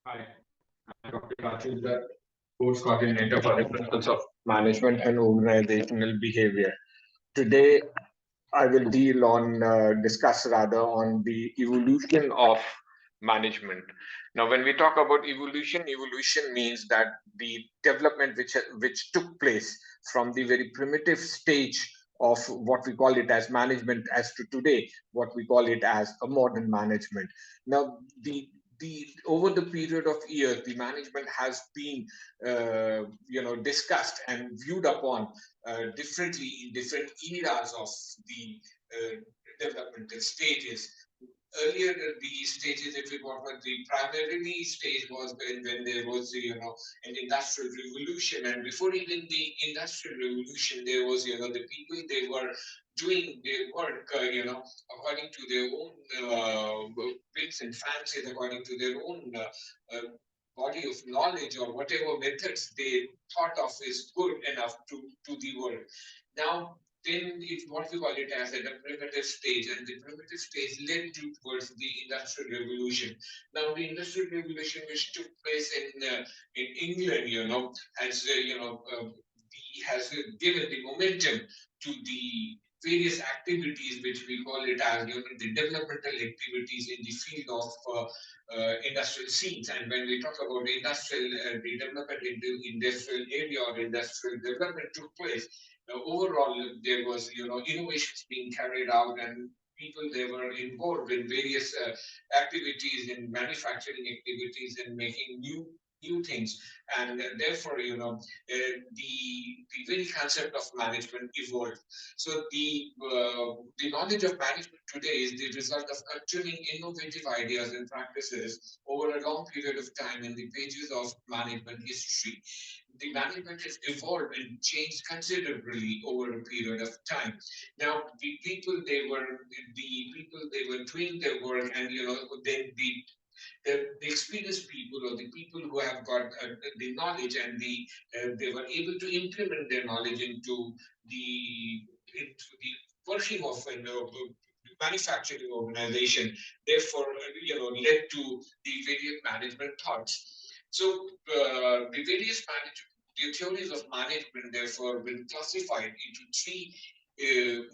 Hi, I'm Dr. Rajul Dutt, Course Coordinator for the Principles of Management and Organizational Behavior. Today, I will discuss rather on the evolution of management. Now, when we talk about evolution means that the development which took place from the very primitive stage of what we call it as management as to today, what we call it as a modern management. Now, the over the period of years, the management has been discussed and viewed upon differently in different eras of the developmental stages. Earlier, the stages, if we talk about the primary stage, was when there was an industrial revolution, and before even the industrial revolution, there was the people, they were doing their work according to their own whims and fancies, according to their own body of knowledge, or whatever methods they thought of is good enough to the world. Now, then it's what we call it as at a primitive stage, and the primitive stage led towards the industrial revolution. Now, the industrial revolution, which took place in England, has given the momentum to the various activities, which we call it as the developmental activities in the field of industrial scenes. And when we talk about the development into industrial area or industrial development took place, overall there was innovations being carried out, and people, they were involved in various activities, in manufacturing activities, and making new things. And therefore the very concept of management evolved. So the knowledge of management today is the result of continuing innovative ideas and practices over a long period of time in the pages of management history. The management has evolved and changed considerably over a period of time. Now, the people they were doing their work, and then the experienced people, or the people who have got the knowledge, and they were able to implement their knowledge into the working of manufacturing organization. Therefore, led to the various management thoughts. So the various the theories of management, therefore, been classified into three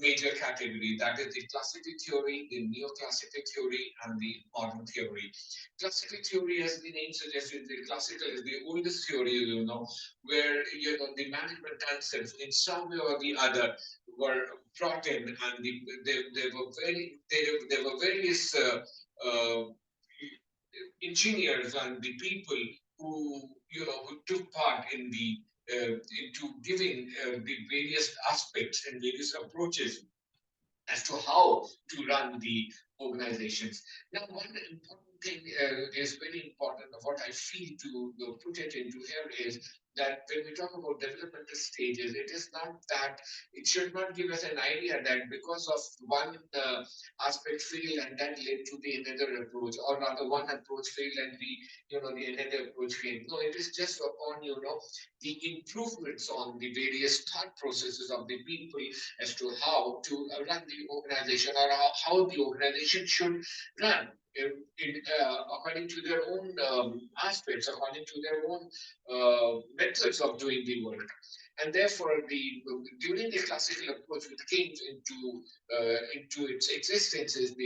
major categories. That is the classical theory, the neoclassical theory, and the modern theory. Classical theory, as the name suggests, the classical is the oldest theory, where the management concepts in some way or the other were brought in, and there were various engineers and the people who took part in the into giving the various aspects and various approaches as to how to run the organizations. Now, one important thing is very important of what I feel to put it into here is that when we talk about developmental stages, it is not that it should not give us an idea that because of one aspect failed and that led to the another approach, or rather one approach failed and the another approach failed. No, it is just upon the improvements on the various thought processes of the people as to how to run the organization, or how the organization should run according to their own aspects, according to their own methods of doing the work. And therefore, during the classical approach, which came into its existence, is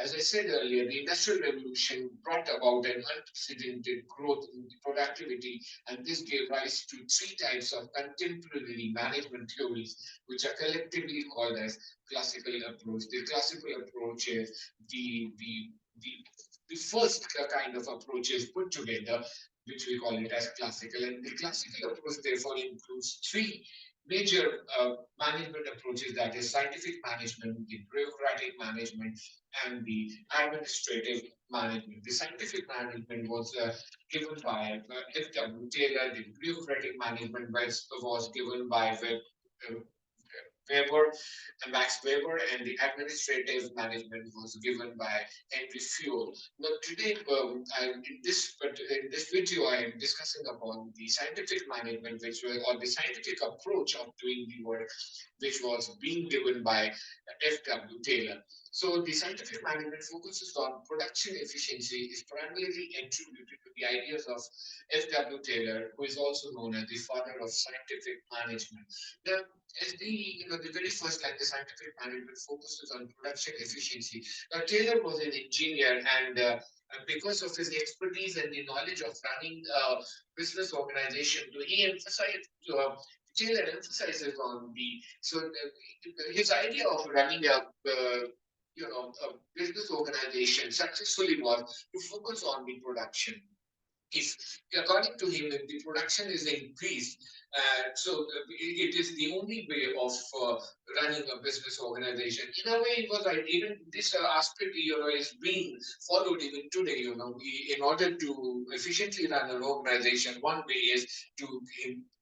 as I said earlier, the Industrial Revolution brought about an unprecedented growth in the productivity, and this gave rise to three types of contemporary management theories, which are collectively called as classical approach. The classical approach is the, the first kind of approach is put together, which we call it as classical. And the classical approach, therefore, includes three major management approaches, that is scientific management, the bureaucratic management, and the administrative management. The scientific management was given by F.W. Taylor. The bureaucratic management was given by Weber and Max Weber, and the administrative management was given by Henry Fuel. Now, today, in this video, I am discussing upon the scientific management, or the scientific approach of doing the work. which was being given by F.W. Taylor. So the scientific management focuses on production efficiency is primarily attributed to the ideas of F.W. Taylor, who is also known as the father of scientific management. Now, as the very first line, the scientific management focuses on production efficiency. Now, Taylor was an engineer, and because of his expertise and the knowledge of running a business organization, he emphasized. Taylor emphasizes on his idea of running a business organization successfully was to focus on the production. If according to him, if the production is increased, it is the only way of running a business organization. In a way, it was like even this aspect, is being followed even today. In order to efficiently run an organization, one way is to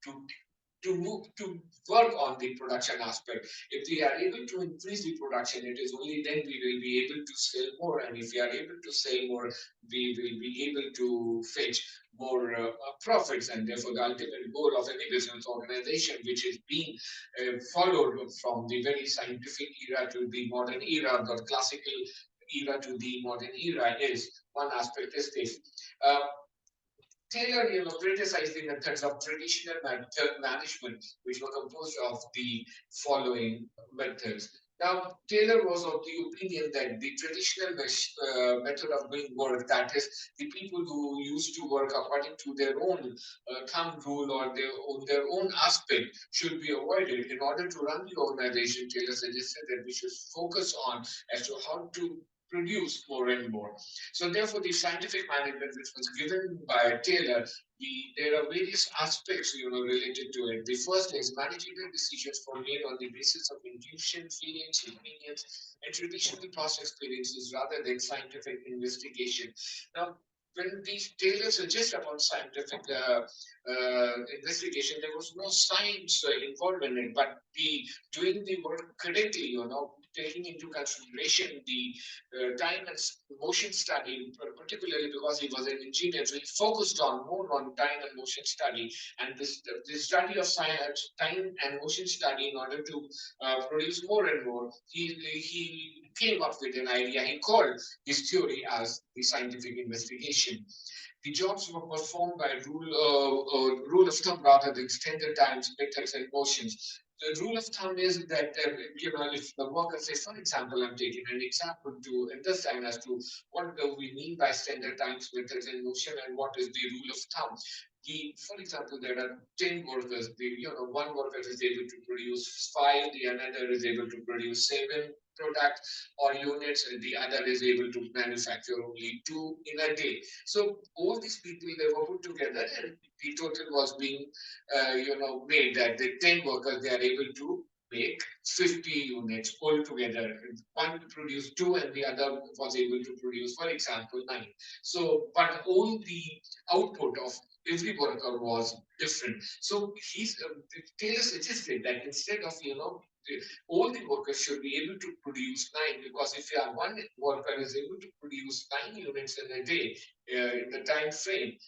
to to work on the production aspect. If we are able to increase the production, it is only then we will be able to sell more. And if we are able to sell more, we will be able to fetch more profits. And therefore, the ultimate goal of any business organization, which is being followed from the very scientific era to the modern era, the classical era to the modern era, is one aspect is this. Uh, Taylor, criticized the methods of traditional management, which were composed of the following methods. Now, Taylor was of the opinion that the traditional method of doing work, that is, the people who used to work according to their own thumb rule or their own aspect, should be avoided. In order to run the organization, Taylor suggested that we should focus on as to how to produce more and more. So therefore, the scientific management, which was given by Taylor, there are various aspects, related to it. The first is managerial decisions were made on the basis of intuition, feelings, opinions, and traditional past experiences rather than scientific investigation. Now, when these Taylor suggest about scientific investigation, there was no science involved in it, but the doing the work correctly, taking into consideration the time and motion study, particularly because he was an engineer, so he focused on more on time and motion study. And the study of science, time and motion study, in order to produce more and more, he came up with an idea. He called his theory as the scientific investigation. The jobs were performed by rule of thumb rather than standard times, methods, and motions. The rule of thumb is that, if the worker says, for example, I'm taking an example to understand as to what do we mean by standard times, methods, and motion, and what is the rule of thumb. For example, there are 10 workers. One worker is able to produce 5, the another is able to produce 7 products or units, and the other is able to manufacture only 2 in a day. So all these people, they were put together, and the total was being made that the 10 workers, they are able to make 50 units altogether. One produced 2 and the other was able to produce, for example, 9. So, but all the output of every worker was different. So Taylor suggested that instead of, all the workers should be able to produce 9, because if you have one worker is able to produce 9 units in a day in the time frame,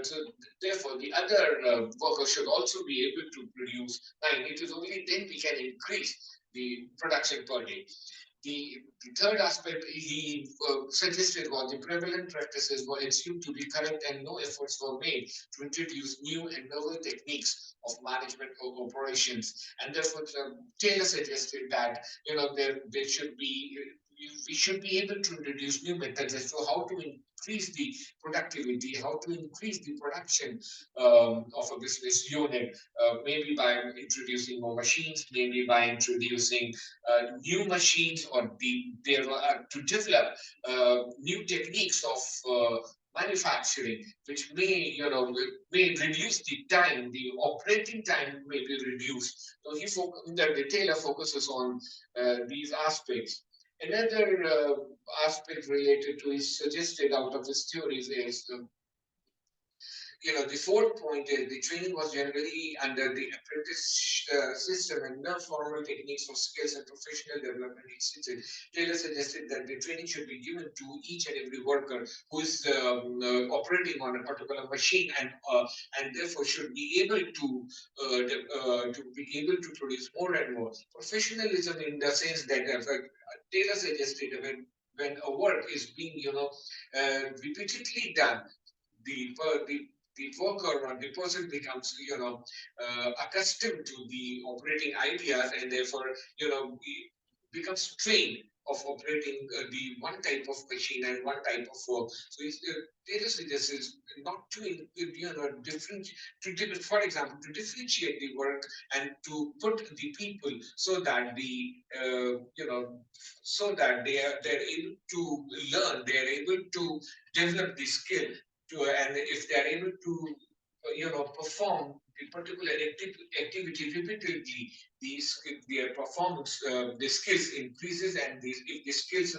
so therefore, the other workers should also be able to produce 9. It is only then we can increase the production per day. The third aspect he suggested was the prevalent practices were assumed to be correct and no efforts were made to introduce new and novel techniques of management of operations. And therefore, Taylor suggested that there should be we should be able to introduce new methods as to how to increase the productivity, how to increase the production of a business unit, maybe by introducing more machines, maybe by introducing new machines, or to develop new techniques of manufacturing, which may reduce the time, the operating time may be reduced. So the retailer focuses on these aspects. Another aspect related to his suggested out of his theories is the fourth point is the training was generally under the apprentice system and no formal techniques for skills and professional development instituted. Taylor suggested that the training should be given to each and every worker who is operating on a particular machine and therefore should be able to be able to produce more and more. Professionalism in the sense that Taylor suggested when a work is being repeatedly done, the the worker or the person becomes accustomed to the operating ideas and therefore becomes trained of operating the one type of machine and one type of work. So data suggests is not to different for example, to differentiate the work and to put the people so that they're able to learn, they're able to develop the skill and if they are able to perform the particular activity repeatedly, their performance, the skills increases, and if the skills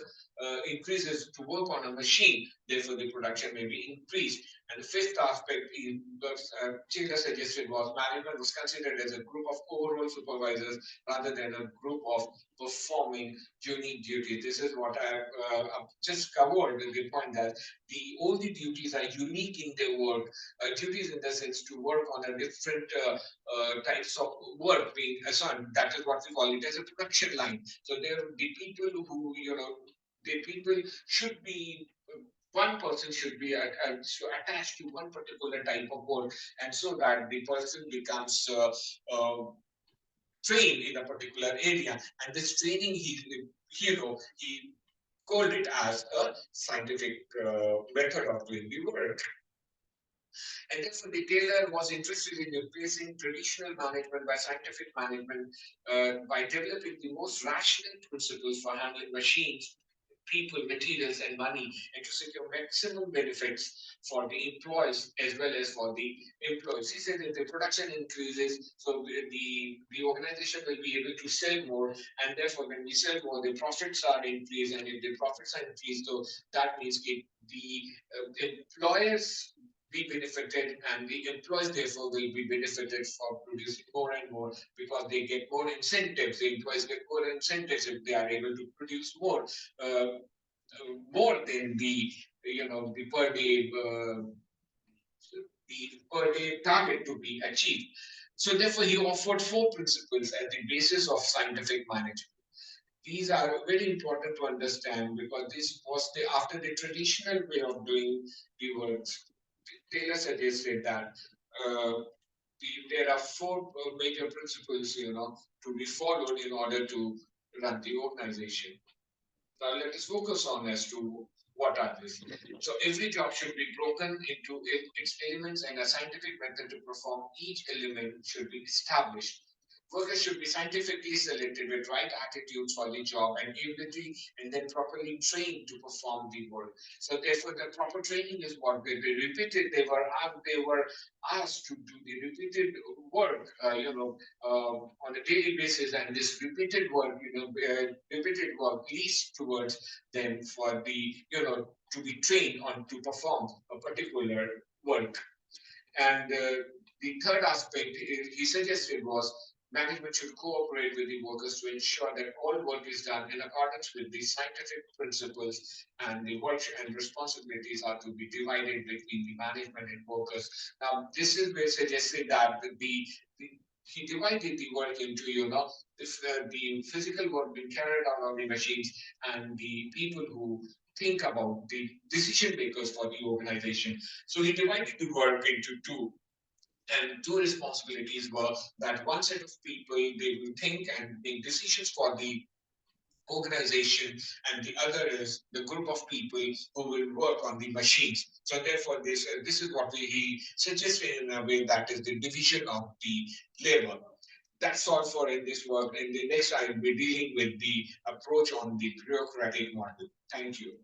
increases to work on a machine, therefore the production may be increased. And the fifth aspect in what Childa suggested was management was considered as a group of overall supervisors rather than a group of performing unique duties. This is what I've just covered the point that all the duties are unique in their work. Duties in the sense to work on a different types of work being assigned. That is what we call it as a production line. So there are the people who the people should be one person should be attached to one particular type of work, and so that the person becomes trained in a particular area. And this training, he called it as a scientific method of doing the work. And therefore, the Taylor was interested in replacing traditional management by scientific management by developing the most rational principles for handling machines, people, materials, and money, and to secure maximum benefits for the employees as well as for the employees. He said if the production increases, so the organization will be able to sell more, and therefore when we sell more, the profits are increased, and if the profits are increased, so that means the employers be benefited and the employees therefore will be benefited for producing more and more because they get more incentives. The employees get more incentives if they are able to produce more than the per day target to be achieved. So therefore he offered four principles as the basis of scientific management. These are very important to understand because this was after the traditional way of doing the work. Taylor suggested that uh, there are four major principles, to be followed in order to run the organization. Now let us focus on as to what are these. So every job should be broken into its elements and a scientific method to perform each element should be established. Workers should be scientifically selected with right attitudes for the job and ability and then properly trained to perform the work. So therefore the proper training is what they repeated. They were asked to do the repeated work, on a daily basis, and this repeated work leads towards them for to be trained on to perform a particular work. And the third aspect he suggested was management should cooperate with the workers to ensure that all work is done in accordance with the scientific principles and the work and responsibilities are to be divided between the management and workers. Now, this is where suggested that the he divided the work into, the physical work being carried out on the machines and the people who think about the decision makers for the organization. So he divided the work into two. And two responsibilities were that one set of people, they will think and make decisions for the organization, and the other is the group of people who will work on the machines. So therefore, this is what he suggested in a way that is the division of the labor. That's all for in this work. In the next, I will be dealing with the approach on the bureaucratic model. Thank you.